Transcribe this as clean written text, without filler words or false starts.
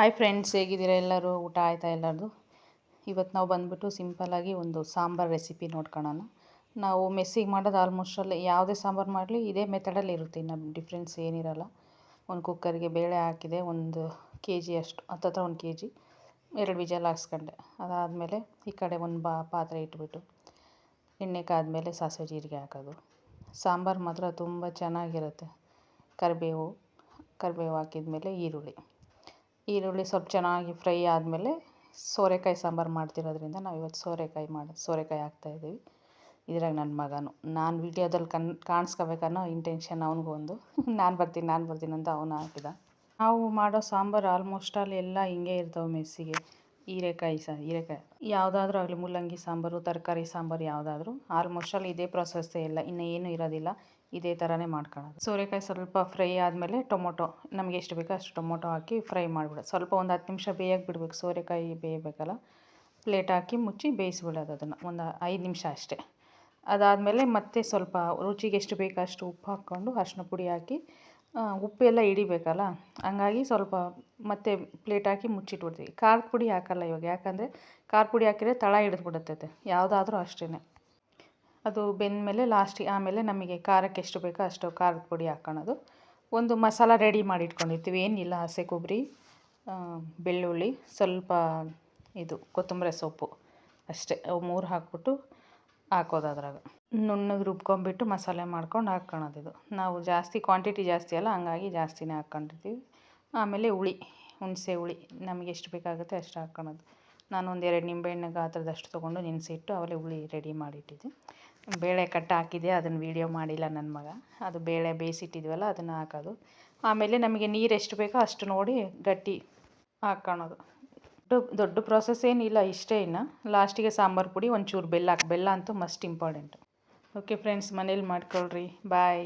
Hi friends, ಹೇಗಿದ್ದೀರಾ ಎಲ್ಲರೂ? ಊಟ ಆಯಿತಾ ಎಲ್ಲರದು? ಇವತ್ತು ನಾವು ಬಂದುಬಿಟ್ಟು ಸಿಂಪಲ್ಲಾಗಿ ಒಂದು ಸಾಂಬಾರು ರೆಸಿಪಿ ನೋಡ್ಕೊಳ್ಳೋಣ. ನಾವು ಮೆಸ್ಸಿಗೆ ಮಾಡೋದು ಆಲ್ಮೋಸ್ಟಲ್ಲಿ ಯಾವುದೇ ಸಾಂಬಾರು ಮಾಡಲಿ ಇದೇ ಮೆಥಡಲ್ಲಿ ಇರುತ್ತೆ, ನಮ್ಮ ಡಿಫ್ರೆನ್ಸ್ ಏನಿರಲ್ಲ. ಒಂದು ಕುಕ್ಕರ್ಗೆ ಬೇಳೆ ಹಾಕಿದೆ, 1 kg ಅಷ್ಟು, ಹತ್ತತ್ರ 1 kg, 2 ವಿಜಲ್ ಹಾಕ್ಸ್ಕೊಂಡೆ. ಅದಾದಮೇಲೆ ಈ ಕಡೆ ಒಂದು ಪಾತ್ರೆ ಇಟ್ಬಿಟ್ಟು ಎಣ್ಣೆ ಕಾದ್ಮೇಲೆ ಸಾಸಿವೆ ಜೀರಿಗೆ ಹಾಕೋದು. ಸಾಂಬಾರು ಮಾತ್ರ ತುಂಬ ಚೆನ್ನಾಗಿರುತ್ತೆ. ಕರಿಬೇವು ಹಾಕಿದ್ಮೇಲೆ ಈರುಳ್ಳಿ ಸ್ವಲ್ಪ ಚೆನ್ನಾಗಿ ಫ್ರೈ ಆದಮೇಲೆ ಸೋರೆಕಾಯಿ ಸಾಂಬಾರು ಮಾಡ್ತಿರೋದ್ರಿಂದ ನಾವು ಇವತ್ತು ಸೋರೆಕಾಯಿ ಹಾಕ್ತಾಯಿದ್ದೀವಿ. ಇದ್ರಾಗ ನನ್ನ ಮಗನು ನಾನು ವೀಡಿಯೋದಲ್ಲಿ ಕಾಣಿಸ್ಕೋಬೇಕನ್ನೋ ಇಂಟೆನ್ಷನ್ ಅವನಿಗೂ ಒಂದು. ನಾನು ಬರ್ತೀನಿ ಅಂತ ಅವನು ಹಾಕಿದ. ನಾವು ಮಾಡೋ ಸಾಂಬಾರು ಆಲ್ಮೋಸ್ಟಲ್ಲಿ ಎಲ್ಲ ಹಿಂಗೆ ಇರ್ತವೆ ಮೆಸ್ಸಿಗೆ. ಹೀರೆಕಾಯಿ ಯಾವುದಾದ್ರೂ ಆಗಲಿ, ಮೂಲಂಗಿ ಸಾಂಬಾರು, ತರಕಾರಿ ಸಾಂಬಾರು ಯಾವುದಾದ್ರೂ ಆಲ್ಮೋಸ್ಟಲ್ಲಿ ಇದೇ ಪ್ರೊಸೆಸ್ಸೇ ಎಲ್ಲ, ಇನ್ನೂ ಏನೂ ಇರೋದಿಲ್ಲ. ಇದೇ ಥರನೇ ಮಾಡ್ಕೊಳ್ಳೋದು. ಸೋರೆಕಾಯಿ ಸ್ವಲ್ಪ ಫ್ರೈ ಆದಮೇಲೆ ಟೊಮೊಟೊ ನಮಗೆ ಎಷ್ಟು ಬೇಕೋ ಅಷ್ಟು ಟೊಮೊಟೊ ಹಾಕಿ ಫ್ರೈ ಮಾಡಿಬಿಡೋದು. ಸ್ವಲ್ಪ ಒಂದು 10 ನಿಮಿಷ ಬೇಯಕ್ಕೆ ಬಿಡಬೇಕು, ಸೋರೆಕಾಯಿ ಬೇಯಬೇಕಲ್ಲ. ಪ್ಲೇಟ್ ಹಾಕಿ ಮುಚ್ಚಿ ಬೇಯಿಸ್ಬಿಡೋದು ಅದನ್ನು ಒಂದು 5 ನಿಮಿಷ ಅಷ್ಟೇ. ಅದಾದಮೇಲೆ ಮತ್ತೆ ಸ್ವಲ್ಪ ರುಚಿಗೆ ಎಷ್ಟು ಬೇಕೋ ಅಷ್ಟು ಉಪ್ಪು ಹಾಕ್ಕೊಂಡು ಅರಿಶಿನ ಪುಡಿ ಹಾಕಿ, ಉಪ್ಪೆಲ್ಲ ಹಿಡಿಬೇಕಲ್ಲ, ಹಂಗಾಗಿ ಸ್ವಲ್ಪ ಮತ್ತೆ ಪ್ಲೇಟ್ ಹಾಕಿ ಮುಚ್ಚಿಟ್ಬಿಡ್ತೀವಿ. ಖಾರದ ಪುಡಿ ಹಾಕಲ್ಲ ಇವಾಗ, ಯಾಕಂದರೆ ಖಾರದ ಪುಡಿ ಹಾಕಿದರೆ ತಳ ಹಿಡಿದ್ಬಿಡುತ್ತೈತೆ, ಯಾವುದಾದ್ರೂ ಅಷ್ಟೇ. ಅದು ಬೆಂದಮೇಲೆ ಲಾಸ್ಟಿಗೆ ಆಮೇಲೆ ನಮಗೆ ಖಾರಕ್ಕೆ ಎಷ್ಟು ಬೇಕೋ ಅಷ್ಟು ಖಾರದ ಪುಡಿ ಹಾಕ್ಕೊಳ್ಳೋದು. ಒಂದು ಮಸಾಲ ರೆಡಿ ಮಾಡಿ ಇಟ್ಕೊಂಡಿರ್ತೀವಿ, ಏನಿಲ್ಲ, ಹಸಿ ಕೊಬ್ಬರಿ, ಬೆಳ್ಳುಳ್ಳಿ, ಸ್ವಲ್ಪ ಕೊತ್ತಂಬರಿ ಸೊಪ್ಪು ಅಷ್ಟೇ. ಅವು 3 ಹಾಕ್ಬಿಟ್ಟು ಹಾಕೋದು. ಅದ್ರಾಗ ನುಣ್ಣಗೆ ರುಬ್ಕೊಂಬಿಟ್ಟು ಮಸಾಲೆ ಮಾಡ್ಕೊಂಡು ಹಾಕ್ಕೊಳ್ಳೋದು. ನಾವು ಕ್ವಾಂಟಿಟಿ ಜಾಸ್ತಿ ಅಲ್ಲ, ಹಂಗಾಗಿ ಜಾಸ್ತಿನೇ ಹಾಕ್ಕೊಂಡಿರ್ತೀವಿ. ಆಮೇಲೆ ಹುಣಸೆ ಹುಳಿ ನಮಗೆ ಎಷ್ಟು ಬೇಕಾಗುತ್ತೆ ಅಷ್ಟು ಹಾಕ್ಕೊಳ್ಳೋದು. ನಾನು 1-2 ನಿಂಬೆಹಣ್ಣು ಗಾತ್ರದಷ್ಟು ತೊಗೊಂಡು ನೆನೆಸಿಟ್ಟು ಆಮೇಲೆ ಹುಳಿ ರೆಡಿ ಮಾಡಿಟ್ಟಿದ್ದೆ. ಬೇಳೆ ಕಟ್ಟು ಹಾಕಿದ್ದೆ, ಅದನ್ನು ವೀಡಿಯೋ ಮಾಡಿಲ್ಲ ನನ್ನ ಮಗ. ಅದು ಬೇಳೆ ಬೇಯಿಸಿಟ್ಟಿದ್ವಲ್ಲ ಅದನ್ನು ಹಾಕೋದು. ಆಮೇಲೆ ನಮಗೆ ನೀರು ಎಷ್ಟು ಬೇಕೋ ಅಷ್ಟು ನೋಡಿ ಗಟ್ಟಿ ಹಾಕ್ಕೊಳ್ಳೋದು. ದೊಡ್ಡ ಪ್ರಾಸೆಸ್ ಏನಿಲ್ಲ, ಇಷ್ಟೇ. ಇನ್ನು ಲಾಸ್ಟಿಗೆ ಸಾಂಬಾರು ಪುಡಿ, ಒಂಚೂರು ಬೆಲ್ಲ ಅಂತೂ ಮಸ್ಟ್ ಇಂಪಾರ್ಟೆಂಟು. ಓಕೆ ಫ್ರೆಂಡ್ಸ್, ಮನೇಲಿ ಮಾಡ್ಕೊಳ್ರಿ. ಬಾಯ್.